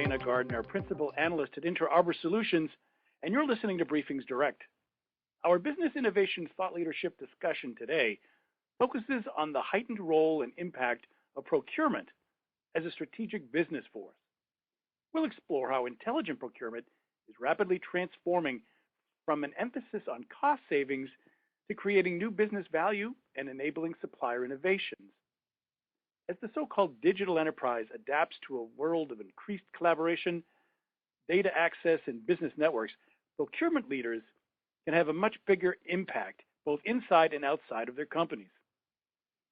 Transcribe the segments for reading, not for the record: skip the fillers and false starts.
Dana Gardner, Principal Analyst at Inter Arbor Solutions, and you're listening to Briefings Direct. Our business innovation thought leadership discussion today focuses on the heightened role and impact of procurement as a strategic business force. We'll explore how intelligent procurement is rapidly transforming from an emphasis on cost savings to creating new business value and enabling supplier innovations. As the so-called digital enterprise adapts to a world of increased collaboration, data access, and business networks, procurement leaders can have a much bigger impact both inside and outside of their companies.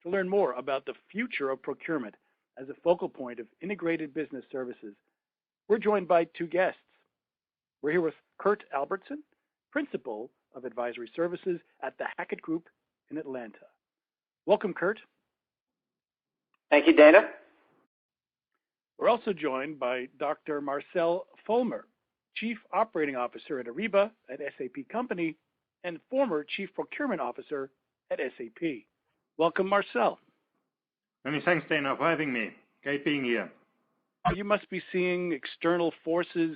To learn more about the future of procurement as a focal point of integrated business services, we're joined by two guests. We're here with Kurt Albertson, Principal of Advisory Services at the Hackett Group in Atlanta. Welcome, Kurt. Thank you, Dana. We're also joined by Dr. Marcel Vollmer, Chief Operating Officer at Ariba at SAP Company and former Chief Procurement Officer at SAP. Welcome, Marcel. Many thanks, Dana, for having me. Great being here. You must be seeing external forces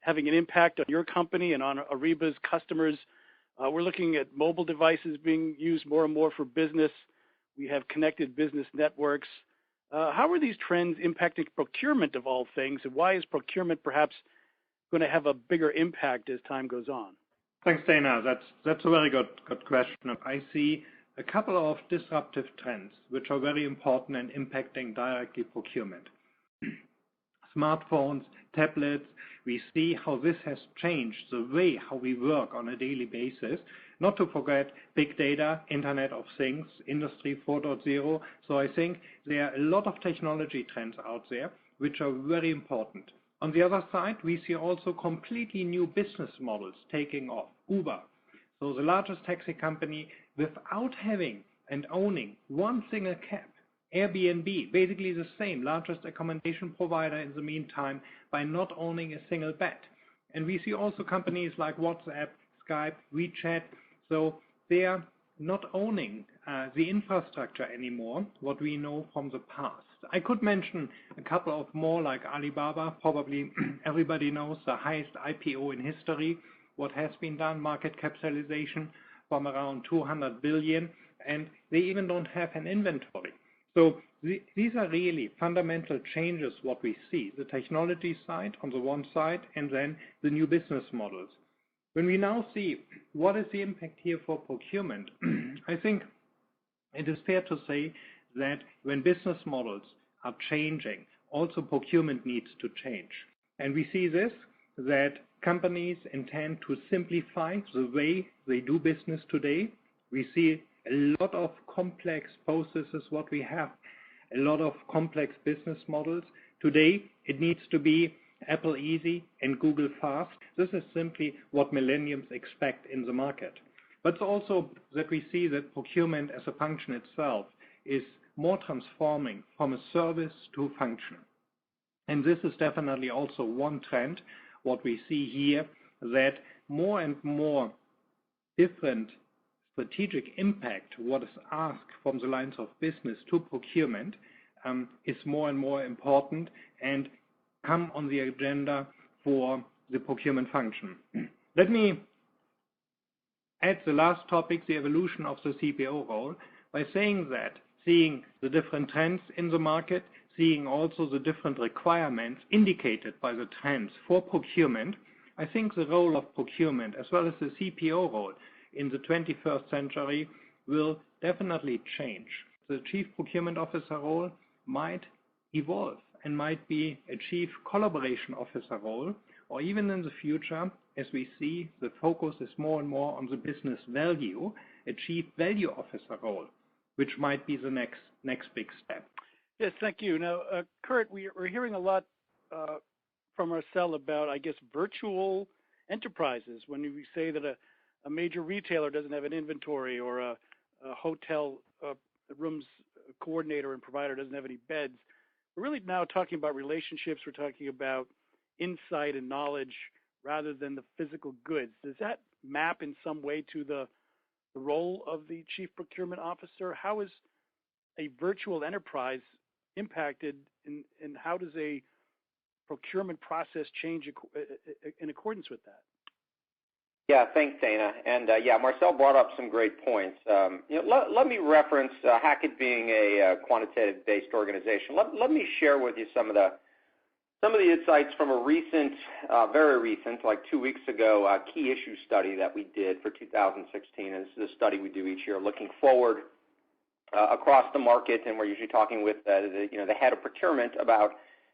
having an impact on your company and on Ariba's customers. We're looking at mobile devices being used more and more for business. We have connected business networks. How are these trends impacting procurement of all things, and why is procurement perhaps going to have a bigger impact as time goes on? Thanks, Dana. That's a very good question. I see a couple of disruptive trends which are very important and impacting directly procurement. Smartphones, tablets, we see how this has changed the way how we work on a daily basis. Not to forget big data, Internet of Things, Industry 4.0. So I think there are a lot of technology trends out there which are very important. On the other side, we see also completely new business models taking off. Uber, so the largest taxi company, without having and owning one single cab. Airbnb, basically the same, largest accommodation provider in the meantime, by not owning a single bed. And we see also companies like WhatsApp, Skype, WeChat, so they are not owning the infrastructure anymore, what we know from the past. I could mention a couple of more like Alibaba, probably everybody knows the highest IPO in history, what has been done, market capitalization from around 200 billion, and they even don't have an inventory. So these are really fundamental changes what we see, the technology side on the one side and then the new business models. When we now see what is the impact here for procurement, I think it is fair to say that when business models are changing, also procurement needs to change. And we see this, that companies intend to simplify the way they do business today. We see a lot of complex processes, what we have, a lot of complex business models. Today, it needs to be Apple easy and Google fast. This is simply what millennials expect in the market. But also that we see that procurement as a function itself is more transforming from a service to function. And this is definitely also one trend, what we see here, that more and more different strategic impact, what is asked from the lines of business to procurement, is more and more important and come on the agenda for the procurement function. Let me add the last topic, the evolution of the CPO role, by saying that seeing the different trends in the market, seeing also the different requirements indicated by the trends for procurement, I think the role of procurement as well as the CPO role in the 21st century will definitely change. The Chief Procurement Officer role might evolve and might be a Chief Collaboration Officer role, or even in the future, as we see, the focus is more and more on the business value, a Chief Value Officer role, which might be the next big step. Yes, thank you. Now, Kurt, we're hearing a lot from Marcel about, I guess, virtual enterprises. When we say that a major retailer doesn't have an inventory, or a hotel rooms coordinator and provider doesn't have any beds, we're really now talking about relationships. We're talking about insight and knowledge rather than the physical goods. Does that map in some way to the role of the Chief Procurement Officer? How is a virtual enterprise impacted, and how does a procurement process change in accordance with that? Yeah, thanks, Dana. And Marcel brought up some great points. Let me reference Hackett being a quantitative-based organization. Let me share with you some of the insights from a recent, very recent, like 2 weeks ago, key issue study that we did for 2016. And this is a study we do each year, looking forward across the market, and we're usually talking with the head of procurement about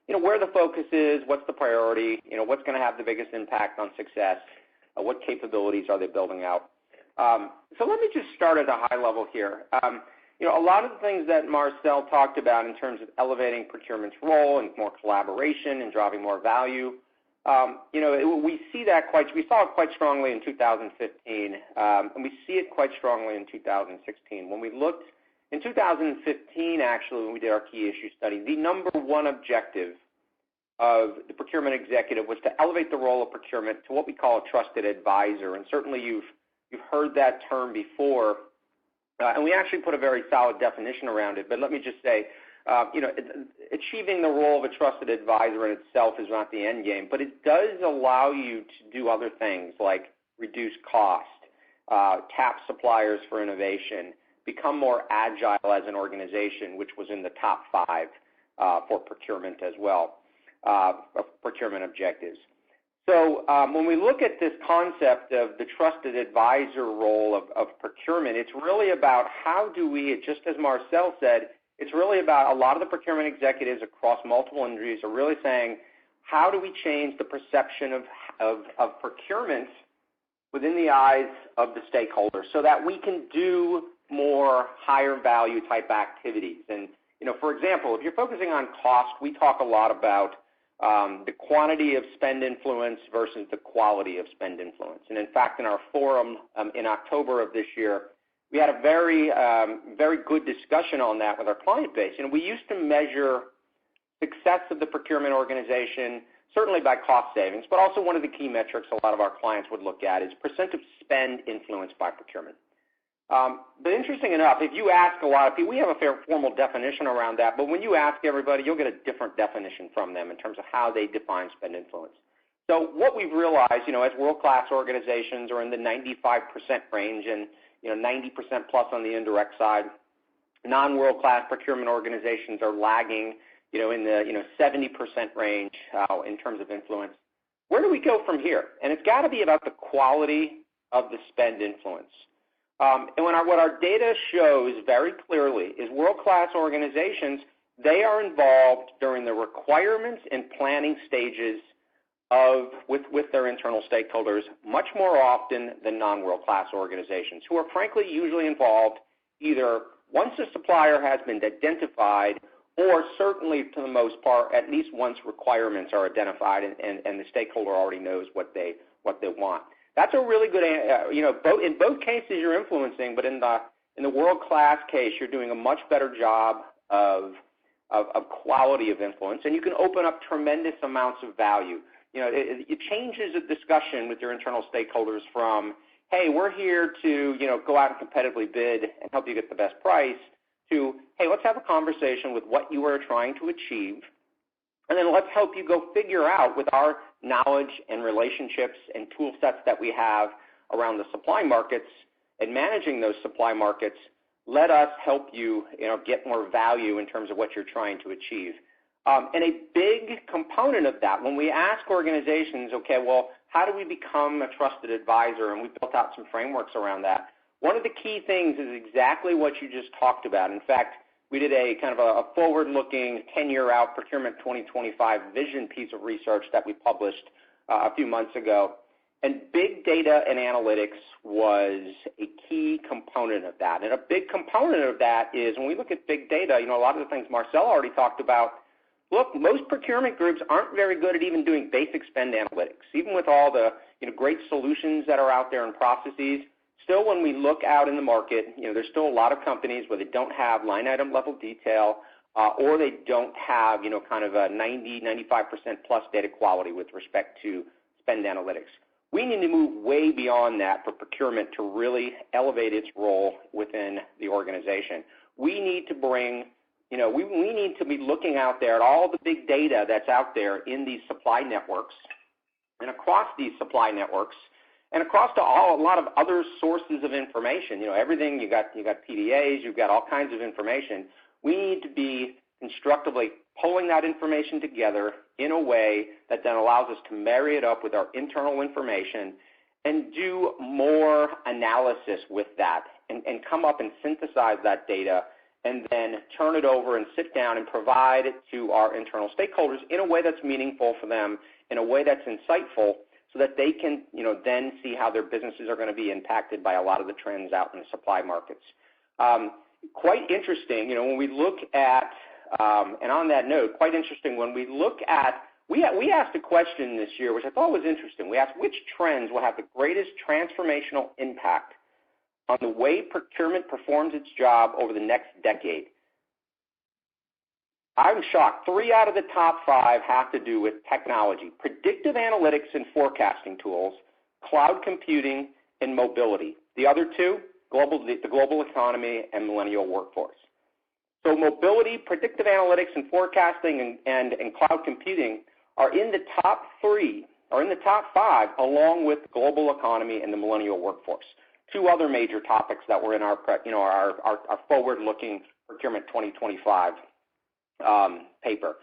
where the focus is, what's the priority, what's going to have the biggest impact on success. What capabilities are they building out? So let me just start at a high level here. A lot of the things that Marcel talked about in terms of elevating procurement's role and more collaboration and driving more value, we saw it quite strongly in 2015, and we see it quite strongly in 2016. When we looked in 2015, actually, when we did our key issue study, the number one objective of the procurement executive was to elevate the role of procurement to what we call a trusted advisor. And certainly you've heard that term before, and we actually put a very solid definition around it. But let me just say, achieving the role of a trusted advisor in itself is not the end game, but it does allow you to do other things like reduce cost, tap suppliers for innovation, become more agile as an organization, which was in the top 5 for procurement as well. Of procurement objectives. So when we look at this concept of the trusted advisor role of procurement, it's really about how do we, just as Marcel said, it's really about a lot of the procurement executives across multiple industries are really saying, how do we change the perception of procurement within the eyes of the stakeholders so that we can do more higher value type activities? And, for example, if you're focusing on cost, we talk a lot about the quantity of spend influence versus the quality of spend influence. And in fact, in our forum in October of this year, we had a very, very good discussion on that with our client base. We used to measure success of the procurement organization, certainly by cost savings, but also one of the key metrics a lot of our clients would look at is percent of spend influenced by procurement. But interesting enough, if you ask a lot of people, we have a fair formal definition around that, but when you ask everybody, you'll get a different definition from them in terms of how they define spend influence. So what we've realized, as world-class organizations are in the 95% range and 90% plus on the indirect side, non-world-class procurement organizations are lagging, in the 70% range in terms of influence. Where do we go from here? And it's got to be about the quality of the spend influence. And what our data shows very clearly is world-class organizations, they are involved during the requirements and planning stages with their internal stakeholders much more often than non-world-class organizations, who are frankly usually involved either once a supplier has been identified or certainly to the most part at least once requirements are identified and the stakeholder already knows what they want. That's a really good, in both cases you're influencing, but in the world-class case, you're doing a much better job of quality of influence, and you can open up tremendous amounts of value. It changes the discussion with your internal stakeholders from, hey, we're here to, go out and competitively bid and help you get the best price, to, hey, let's have a conversation with what you are trying to achieve, and then let's help you go figure out with our knowledge and relationships and tool sets that we have around the supply markets and managing those supply markets, let us help you, get more value in terms of what you're trying to achieve. And a big component of that, when we ask organizations, okay, well, how do we become a trusted advisor? And we built out some frameworks around that. One of the key things is exactly what you just talked about. In fact, we did a kind of a forward-looking 10-year out procurement 2025 vision piece of research that we published a few months ago. And big data and analytics was a key component of that. And a big component of that is when we look at big data, a lot of the things Marcel already talked about, look, most procurement groups aren't very good at even doing basic spend analytics. Even with all the great solutions that are out there and processes, still when we look out in the market, there's still a lot of companies where they don't have line item level detail or they don't have, kind of a 90, 95% plus data quality with respect to spend analytics. We need to move way beyond that for procurement to really elevate its role within the organization. We need to bring we need to be looking out there at all the big data that's out there in these supply networks and across these supply networks and across to a lot of other sources of information. Everything, you got PDAs, you've got all kinds of information. We need to be constructively pulling that information together in a way that then allows us to marry it up with our internal information and do more analysis with that and come up and synthesize that data and then turn it over and sit down and provide it to our internal stakeholders in a way that's meaningful for them, in a way that's insightful, so that they can, then see how their businesses are going to be impacted by a lot of the trends out in the supply markets. Quite interesting, when we look at, and on that note, quite interesting when we look at, we asked a question this year, which I thought was interesting. We asked which trends will have the greatest transformational impact on the way procurement performs its job over the next decade. I'm shocked. 3 out of the top 5 have to do with technology, predictive analytics and forecasting tools, cloud computing, and mobility. The other 2, the global economy and millennial workforce. So mobility, predictive analytics, and forecasting and cloud computing are in the top 3, or in the top 5, along with the global economy and the millennial workforce. 2 other major topics that were in our forward-looking Procurement 2025 paper.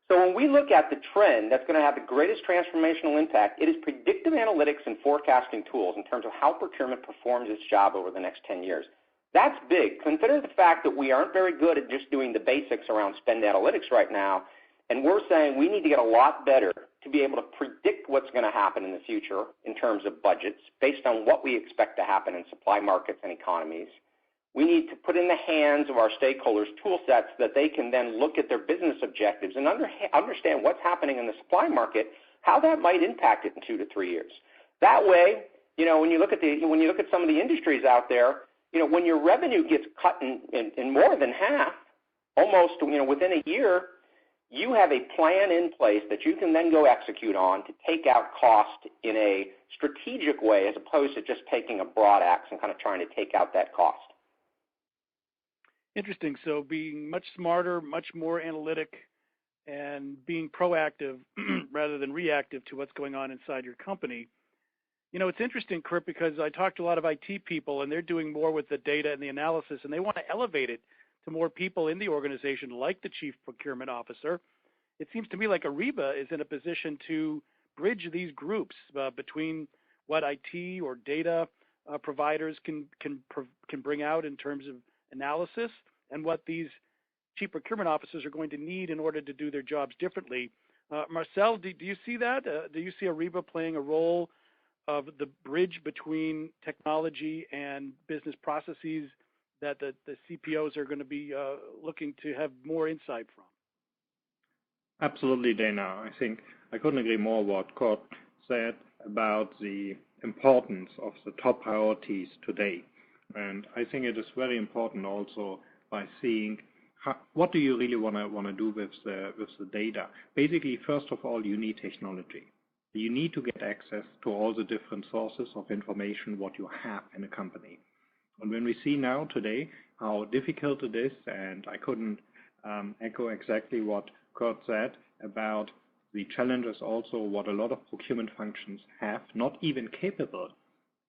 So when we look at the trend that's going to have the greatest transformational impact, it is predictive analytics and forecasting tools in terms of how procurement performs its job over the next 10 years. That's big. Consider the fact that we aren't very good at just doing the basics around spend analytics right now, and we're saying we need to get a lot better to be able to predict what's going to happen in the future in terms of budgets based on what we expect to happen in supply markets and economies. We need to put in the hands of our stakeholders tool sets that they can then look at their business objectives and understand what's happening in the supply market, how that might impact it in 2 to 3 years. That way, when you look at some of the industries out there, when your revenue gets cut in more than half, almost within a year, you have a plan in place that you can then go execute on to take out cost in a strategic way as opposed to just taking a broad axe and kind of trying to take out that cost. Interesting. So being much smarter, much more analytic, and being proactive rather than reactive to what's going on inside your company. It's interesting, Kurt, because I talk to a lot of IT people, and they're doing more with the data and the analysis, and they want to elevate it to more people in the organization, like the chief procurement officer. It seems to me like Ariba is in a position to bridge these groups between what IT or data providers can bring out in terms of analysis and what these chief procurement officers are going to need in order to do their jobs differently. Marcel, do you see that? Do you see Ariba playing a role of the bridge between technology and business processes that the CPOs are going to be looking to have more insight from? Absolutely, Dana. I think I couldn't agree more what Kurt said about the importance of the top priorities today. And I think it is very important also by seeing what do you really want to do with the data. Basically, first of all, you need technology. You need to get access to all the different sources of information what you have in a company. And when we see now today how difficult it is, and I couldn't echo exactly what Kurt said about the challenges also what a lot of procurement functions have, not even capable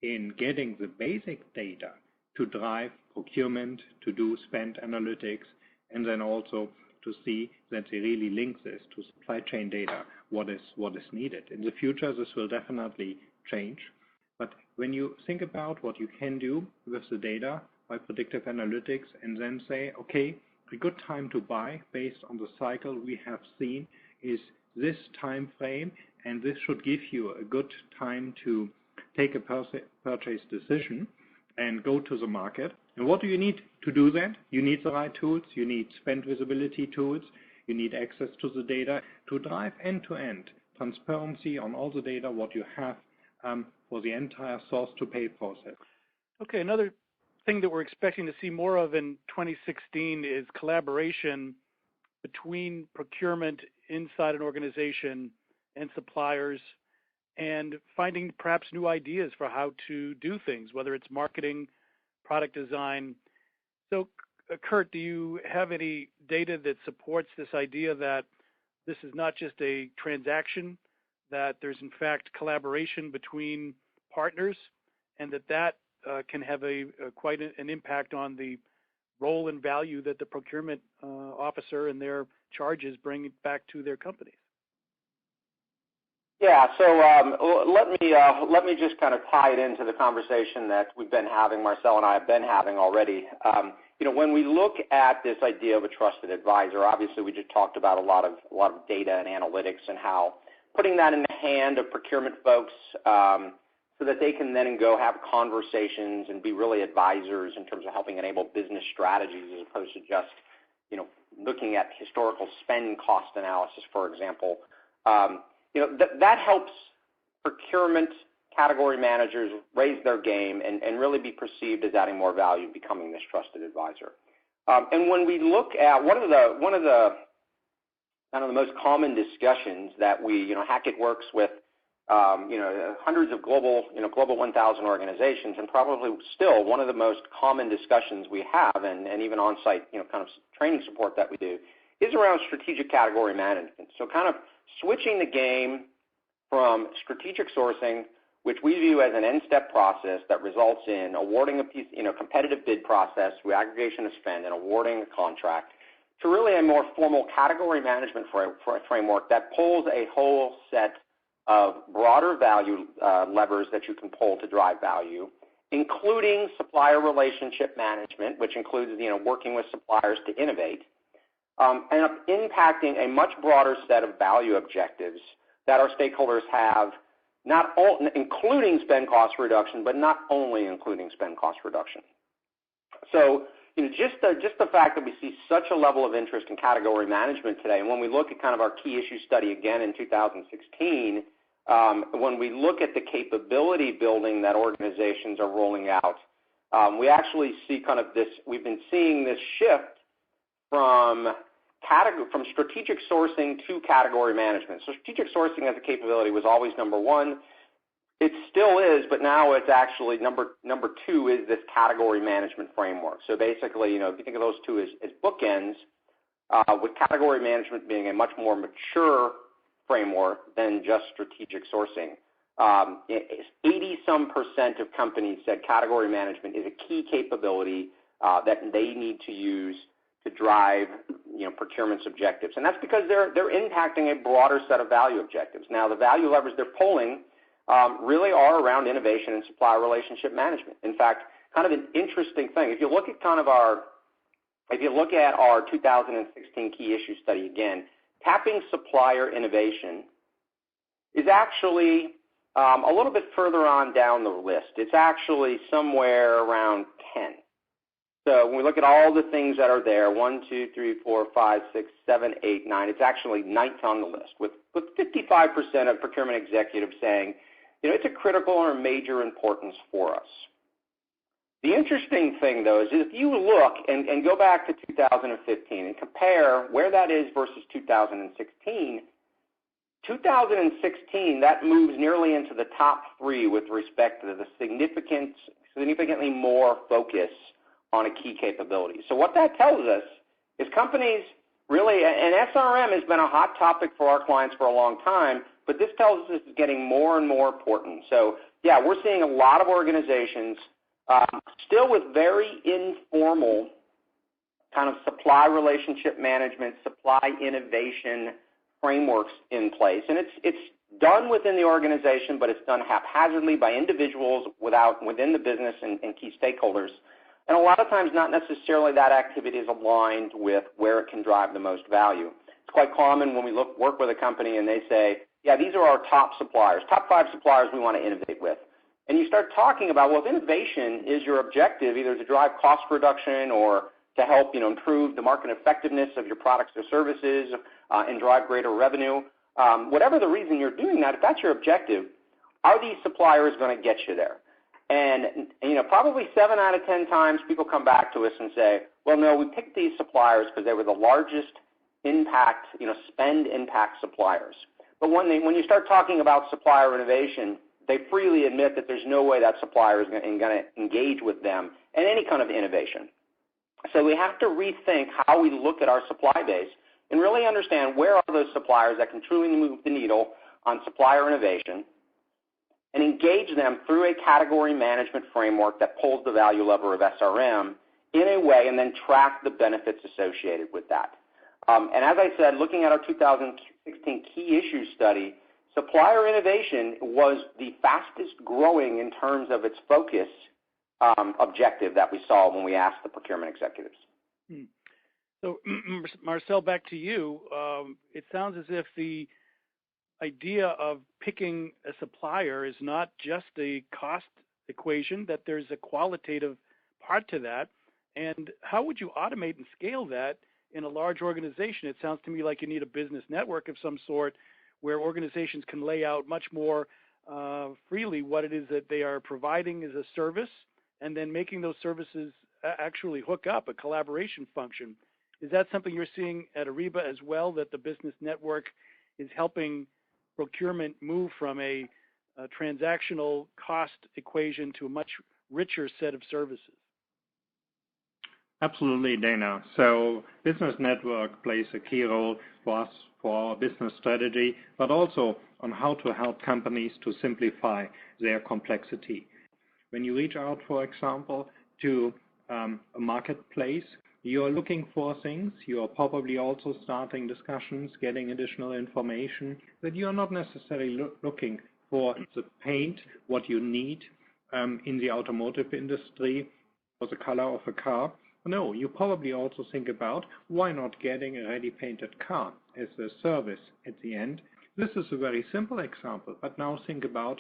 in getting the basic data to drive procurement, to do spend analytics, and then also to see that they really link this to supply chain data, what is needed. In the future, this will definitely change. But when you think about what you can do with the data by predictive analytics and then say, okay, a good time to buy based on the cycle we have seen is this time frame, and this should give you a good time to take a purchase decision and go to the market. And what do you need to do that? You need the right tools. You need spend visibility tools. You need access to the data to drive end-to-end transparency on all the data, what you have for the entire source-to-pay process. Okay, another thing that we're expecting to see more of in 2016 is collaboration between procurement inside an organization and suppliers, and finding perhaps new ideas for how to do things, whether it's marketing, product design. So Kurt, do you have any data that supports this idea that this is not just a transaction, that there's in fact collaboration between partners, and that can have quite an impact on the role and value that the procurement officer and their charges bring back to their companies? Yeah, so let me just kind of tie it into the conversation that we've been having, Marcel and I have been having already. When we look at this idea of a trusted advisor, obviously we just talked about a lot of data and analytics and how putting that in the hand of procurement folks so that they can then go have conversations and be really advisors in terms of helping enable business strategies as opposed to just looking at historical spend cost analysis, for example. That helps procurement category managers raise their game and really be perceived as adding more value, becoming this trusted advisor. And when we look at one of the kind of the most common discussions that Hackett works with, hundreds of global 1,000 organizations, and probably still one of the most common discussions we have, and even on-site, kind of training support that we do, is around strategic category management. So kind of switching the game from strategic sourcing, which we view as an end-step process that results in awarding a piece, competitive bid process through aggregation of spend and awarding a contract, to really a more formal category management framework that pulls a whole set of broader value levers that you can pull to drive value, including supplier relationship management, which includes working with suppliers to innovate, and impacting a much broader set of value objectives that our stakeholders have, including spend cost reduction, but not only including spend cost reduction. So just the fact that we see such a level of interest in category management today, and when we look at kind of our key issue study again in 2016, when we look at the capability building that organizations are rolling out, we actually see kind of this, we've been seeing this shift from strategic sourcing to category management. So strategic sourcing as a capability was always number one. It still is, but now it's actually number two is this category management framework. So basically, if you think of those two as bookends, with category management being a much more mature framework than just strategic sourcing. 80-some% of companies said category management is a key capability that they need to use to drive procurement's objectives. And that's because they're impacting a broader set of value objectives. Now, the value levers they're pulling really are around innovation and supplier relationship management. In fact, kind of an interesting thing, if you look at our 2016 key issue study again, tapping supplier innovation is actually a little bit further on down the list. It's actually somewhere around 10. So when we look at all the things that are there, 1, 2, 3, 4, 5, 6, 7, 8, 9, it's actually ninth on the list, with 55% of procurement executives saying, it's a critical or major importance for us. The interesting thing, though, is if you look and go back to 2015 and compare where that is versus 2016, 2016, that moves nearly into the top 3 with respect to the significantly more focus on a key capability. So what that tells us is companies really, and SRM has been a hot topic for our clients for a long time, but this tells us it's getting more and more important. So, yeah, we're seeing a lot of organizations still with very informal kind of supply relationship management, supply innovation frameworks in place. And it's done within the organization, but it's done haphazardly by individuals within the business and key stakeholders. And a lot of times not necessarily that activity is aligned with where it can drive the most value. It's quite common when we work with a company and they say, yeah, these are our top suppliers, top 5 suppliers we want to innovate with. And you start talking about, well, if innovation is your objective, either to drive cost reduction or to help improve the market effectiveness of your products or services and drive greater revenue, whatever the reason you're doing that, if that's your objective, are these suppliers going to get you there? And probably 7 out of 10 times people come back to us and say, well, no, we picked these suppliers because they were the largest impact, spend impact suppliers. But when you start talking about supplier innovation, they freely admit that there's no way that supplier is going to engage with them in any kind of innovation. So we have to rethink how we look at our supply base and really understand where are those suppliers that can truly move the needle on supplier innovation, and engage them through a category management framework that pulls the value lever of SRM in a way, and then track the benefits associated with that. And as I said, looking at our 2016 key issues study, supplier innovation was the fastest growing in terms of its focus objective that we saw when we asked the procurement executives. So, Marcel, back to you. It sounds as if the idea of picking a supplier is not just a cost equation, that there's a qualitative part to that. And how would you automate and scale that in a large organization? It sounds to me like you need a business network of some sort where organizations can lay out much more freely what it is that they are providing as a service, and then making those services actually hook up, a collaboration function. Is that something you're seeing at Ariba as well, that the business network is helping procurement move from a transactional cost equation to a much richer set of services? Absolutely, Dana. So business network plays a key role for us, for our business strategy, but also on how to help companies to simplify their complexity. When you reach out, for example, to a marketplace, you're looking for things, you're probably also starting discussions, getting additional information, that you're not necessarily looking for the paint, what you need in the automotive industry, or the color of a car. No, you probably also think about why not getting a ready painted car as a service at the end. This is a very simple example, but now think about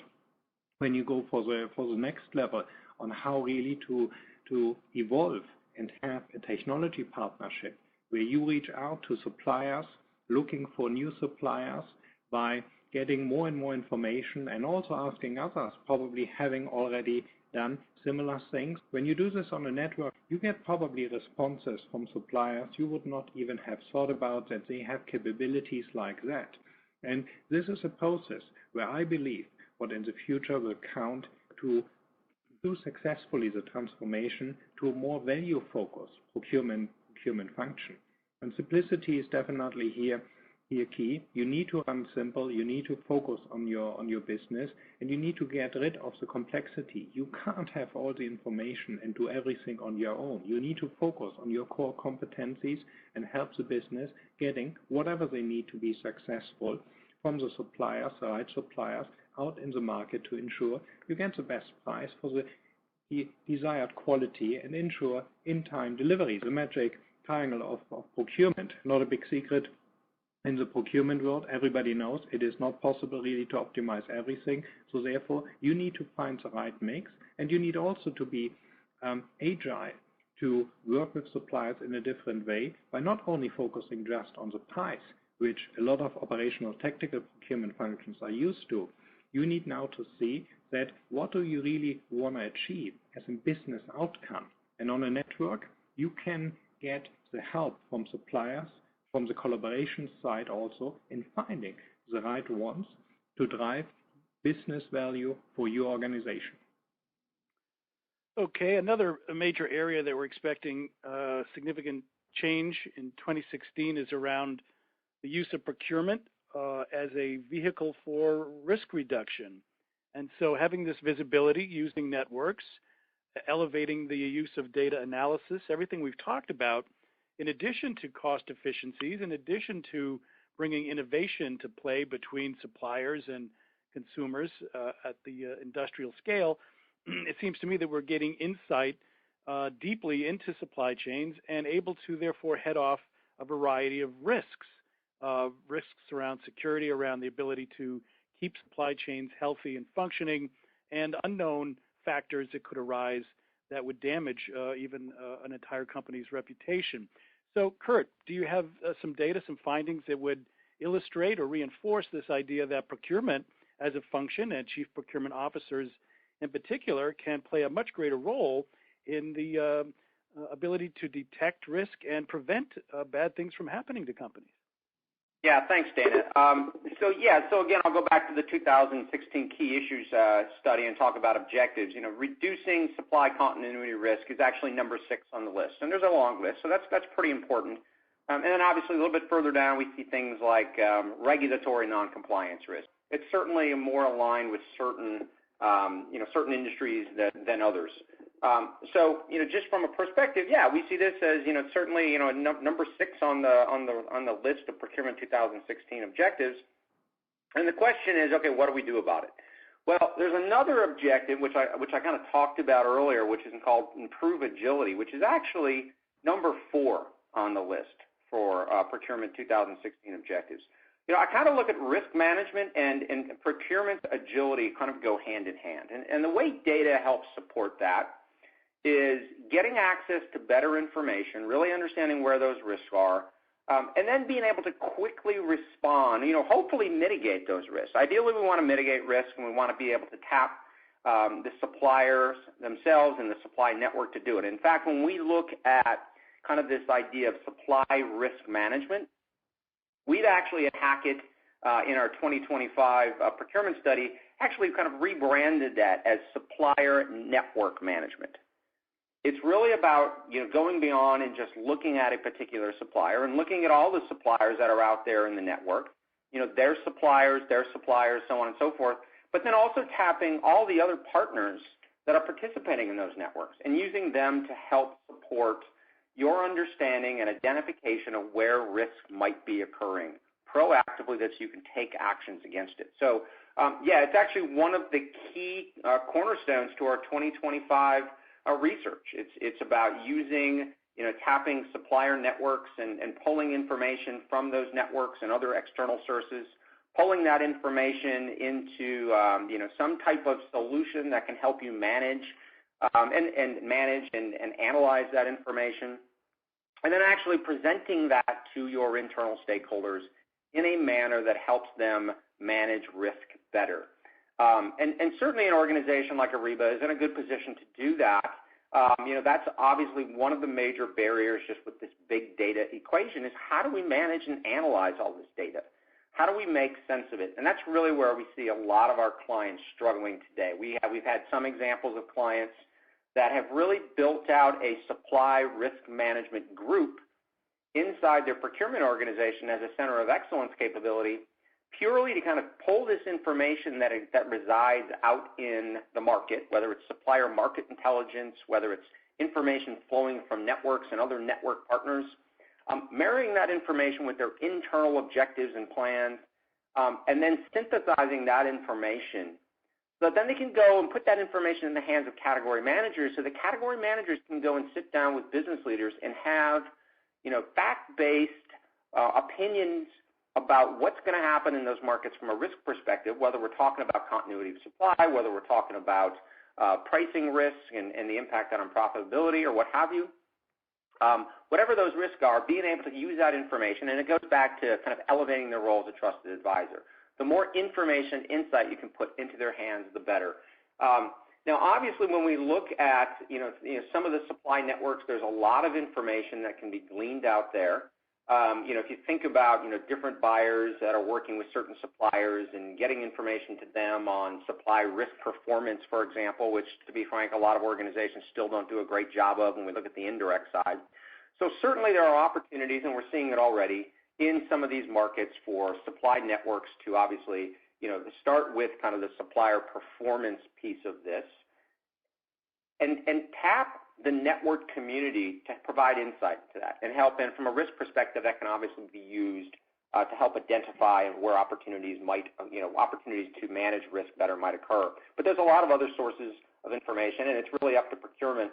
when you go for the next level on how really to evolve and have a technology partnership where you reach out to suppliers, looking for new suppliers by getting more and more information, and also asking others, probably having already done similar things. When you do this on a network, you get probably responses from suppliers you would not even have thought about, that they have capabilities like that. And this is a process where I believe what in the future will count to do successfully the transformation to a more value-focused procurement function. And simplicity is definitely here key. You need to run simple, you need to focus on your business, and you need to get rid of the complexity. You can't have all the information and do everything on your own. You need to focus on your core competencies and help the business getting whatever they need to be successful from the suppliers, the right suppliers, out in the market to ensure you get the best price for the desired quality and ensure in-time delivery. The magic triangle of procurement, not a big secret. In the procurement world, everybody knows it is not possible really to optimize everything. So therefore, you need to find the right mix, and you need also to be agile to work with suppliers in a different way by not only focusing just on the price, which a lot of operational technical procurement functions are used to. You need now to see that what do you really want to achieve as a business outcome. And on a network, you can get the help from suppliers, from the collaboration side also, in finding the right ones to drive business value for your organization. Okay, another major area that we're expecting significant change in 2016 is around the use of procurement as a vehicle for risk reduction. And so having this visibility using networks, elevating the use of data analysis, everything we've talked about, in addition to cost efficiencies, in addition to bringing innovation to play between suppliers and consumers at the industrial scale, it seems to me that we're getting insight deeply into supply chains and able to therefore head off a variety of risks around security, around the ability to keep supply chains healthy and functioning, and unknown factors that could arise that would damage even an entire company's reputation. So, Kurt, do you have some data, some findings that would illustrate or reinforce this idea that procurement as a function, and chief procurement officers in particular, can play a much greater role in the ability to detect risk and prevent bad things from happening to companies? Yeah, thanks, Dana. So again, I'll go back to the 2016 key issues study and talk about objectives. Reducing supply continuity risk is actually number 6 on the list, and there's a long list, so that's pretty important. And then obviously a little bit further down, we see things like regulatory noncompliance risk. It's certainly more aligned with certain industries than others. So just from a perspective, we see this as certainly number 6 on the list of Procurement 2016 objectives. And the question is, okay, what do we do about it? Well, there's another objective which I kind of talked about earlier, which is called improve agility, which is actually number 4 on the list for Procurement 2016 objectives. I kind of look at risk management and procurement agility kind of go hand in hand. And the way data helps support that is getting access to better information, really understanding where those risks are, and then being able to quickly respond, hopefully mitigate those risks. Ideally, we want to mitigate risk, and we want to be able to tap the suppliers themselves and the supply network to do it. In fact, when we look at kind of this idea of supply risk management, we've actually at Hackett in our 2025 procurement study actually kind of rebranded that as supplier network management. It's really about going beyond and just looking at a particular supplier and looking at all the suppliers that are out there in the network, their suppliers, so on and so forth, but then also tapping all the other partners that are participating in those networks and using them to help support your understanding and identification of where risk might be occurring proactively that you can take actions against it. So, it's actually one of the key cornerstones to our 2025 research. It's about using, tapping supplier networks and pulling information from those networks and other external sources, pulling that information into, some type of solution that can help you manage and analyze that information, and then actually presenting that to your internal stakeholders in a manner that helps them manage risk better. And certainly an organization like Ariba is in a good position to do that. That's obviously one of the major barriers just with this big data equation is how do we manage and analyze all this data? How do we make sense of it? And that's really where we see a lot of our clients struggling today. We've had some examples of clients that have really built out a supply risk management group inside their procurement organization as a center of excellence capability, purely to kind of pull this information that resides out in the market, whether it's supplier market intelligence, whether it's information flowing from networks and other network partners, marrying that information with their internal objectives and plans, and then synthesizing that information so that then they can go and put that information in the hands of category managers so the category managers can go and sit down with business leaders and have, fact-based opinions about what's going to happen in those markets from a risk perspective, whether we're talking about continuity of supply, whether we're talking about pricing risk and the impact on profitability or what have you. Whatever those risks are, being able to use that information, and it goes back to kind of elevating their role as a trusted advisor. The more information, insight you can put into their hands, the better. Now, obviously, when we look at some of the supply networks, there's a lot of information that can be gleaned out there. If you think about different buyers that are working with certain suppliers and getting information to them on supply risk performance, for example, which, to be frank, a lot of organizations still don't do a great job of when we look at the indirect side. So certainly there are opportunities, and we're seeing it already, in some of these markets for supply networks to obviously, start with kind of the supplier performance piece of this and tap the network community to provide insight to that and help. And from a risk perspective, that can obviously be used to help identify where opportunities opportunities to manage risk better might occur. But there's a lot of other sources of information, and it's really up to procurement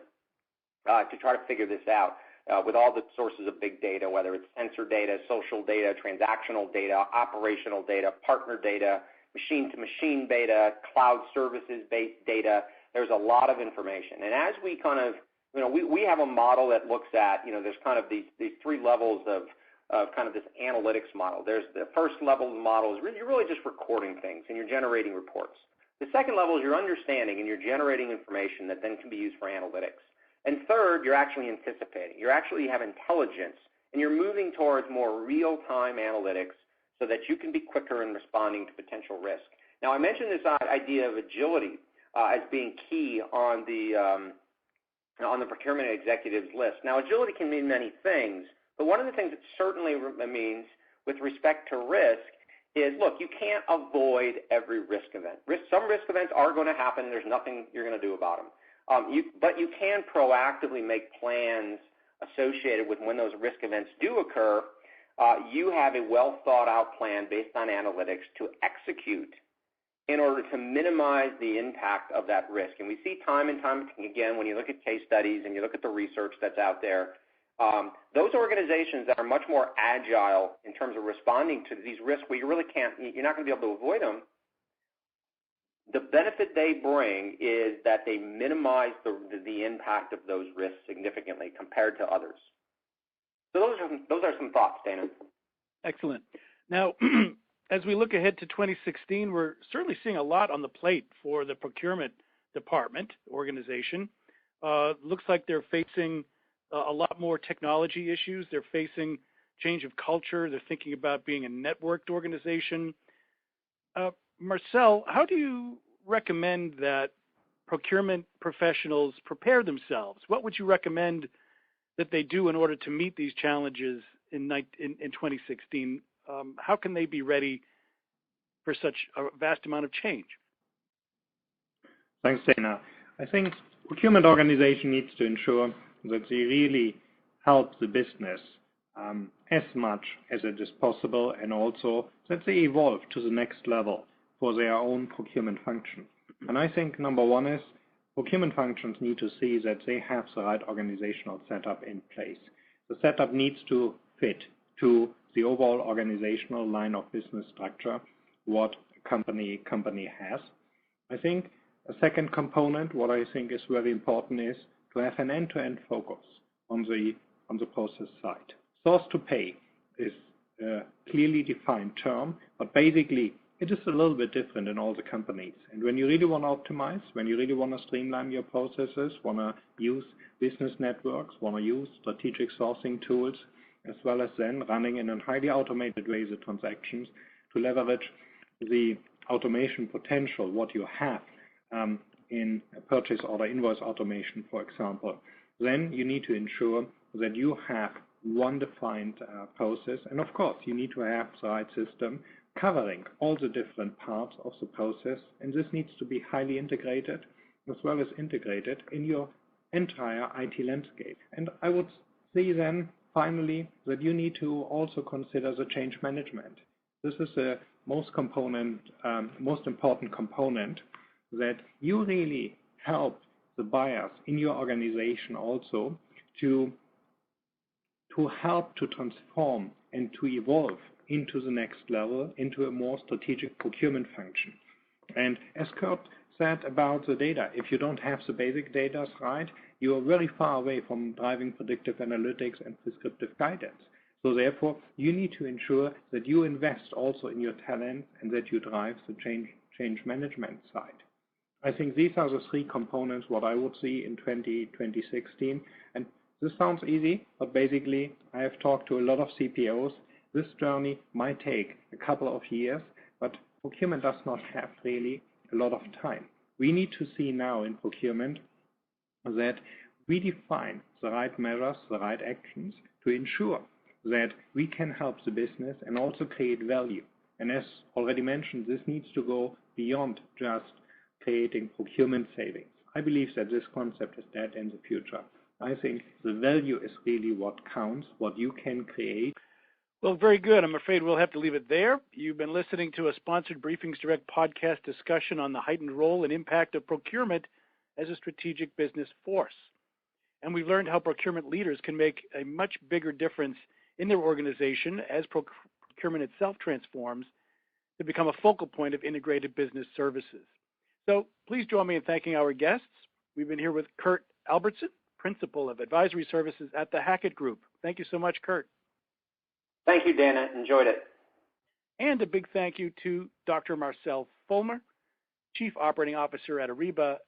to try to figure this out. With all the sources of big data, whether it's sensor data, social data, transactional data, operational data, partner data, machine-to-machine data, cloud services-based data, there's a lot of information. And as we kind of, we have a model that looks at, there's kind of these 3 levels of kind of this analytics model. There's the first level of the model is you're really just recording things and you're generating reports. The second level is you're understanding and you're generating information that then can be used for analytics. And third, you're actually anticipating. You actually have intelligence, and you're moving towards more real-time analytics so that you can be quicker in responding to potential risk. Now, I mentioned this idea of agility as being key on the procurement executives list. Now, agility can mean many things, but one of the things it certainly means with respect to risk is, look, you can't avoid every risk event. Some risk events are going to happen. There's nothing you're going to do about them. But you can proactively make plans associated with when those risk events do occur. You have a well-thought-out plan based on analytics to execute in order to minimize the impact of that risk. And we see time and time again, when you look at case studies and you look at the research that's out there, those organizations that are much more agile in terms of responding to these risks where you're not going to be able to avoid them, the benefit they bring is that they minimize the impact of those risks significantly compared to others. So those are some thoughts, Dana. Excellent. Now, as we look ahead to 2016, we're certainly seeing a lot on the plate for the procurement department organization. Looks like they're facing a lot more technology issues. They're facing change of culture. They're thinking about being a networked organization. Marcel, how do you recommend that procurement professionals prepare themselves? What would you recommend that they do in order to meet these challenges in 2016? How can they be ready for such a vast amount of change? Thanks, Dana. I think procurement organization needs to ensure that they really help the business as much as it is possible, and also that they evolve to the next level for their own procurement function. And I think number one is procurement functions need to see that they have the right organizational setup in place. The setup needs to fit to the overall organizational line of business structure, what a company has. I think a second component, what I think is very important, is to have an end-to-end focus on the process side. Source to pay is a clearly defined term, but basically it is a little bit different in all the companies. And when you really want to optimize, when you really want to streamline your processes, want to use business networks, want to use strategic sourcing tools, as well as then running in a highly automated way the transactions to leverage the automation potential, what you have in a purchase order invoice automation, for example, then you need to ensure that you have one defined process. And of course, you need to have the right system covering all the different parts of the process. And this needs to be highly integrated, as well as integrated in your entire IT landscape. And I would say then, finally, that you need to also consider the change management. This is the most important component, that you really help the buyers in your organization also to help to transform and to evolve into the next level, into a more strategic procurement function. And as Kurt said about the data, if you don't have the basic data right, you are very far away from driving predictive analytics and prescriptive guidance. So therefore, you need to ensure that you invest also in your talent and that you drive the change management side. I think these are the three components what I would see in 2016. And this sounds easy, but basically I have talked to a lot of CPOs. This journey might take a couple of years, but procurement does not have really a lot of time. We need to see now in procurement that we define the right measures, the right actions to ensure that we can help the business and also create value. And as already mentioned, this needs to go beyond just creating procurement savings. I believe that this concept is dead in the future. I think the value is really what counts, what you can create. Well, very good. I'm afraid we'll have to leave it there. You've been listening to a sponsored Briefings Direct podcast discussion on the heightened role and impact of procurement as a strategic business force. And we've learned how procurement leaders can make a much bigger difference in their organization as procurement itself transforms to become a focal point of integrated business services. So please join me in thanking our guests. We've been here with Kurt Albertson, Principal of Advisory Services at the Hackett Group. Thank you so much, Kurt. Thank you, Dana. Enjoyed it. And a big thank you to Dr. Marcel Fulmer, Chief Operating Officer at Ariba,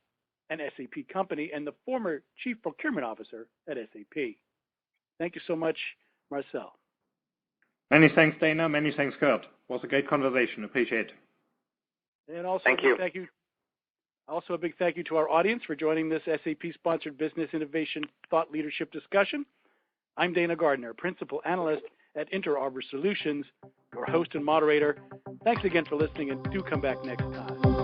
an SAP company, and the former Chief Procurement Officer at SAP. Thank you so much, Marcel. Many thanks, Dana. Many thanks, Kurt. was a great conversation. Appreciate it. And also, thank you. Also, a big thank you to our audience for joining this SAP-sponsored Business Innovation Thought Leadership discussion. I'm Dana Gardner, Principal Analyst at Inter Arbor Solutions, your host and moderator. Thanks again for listening, and do come back next time.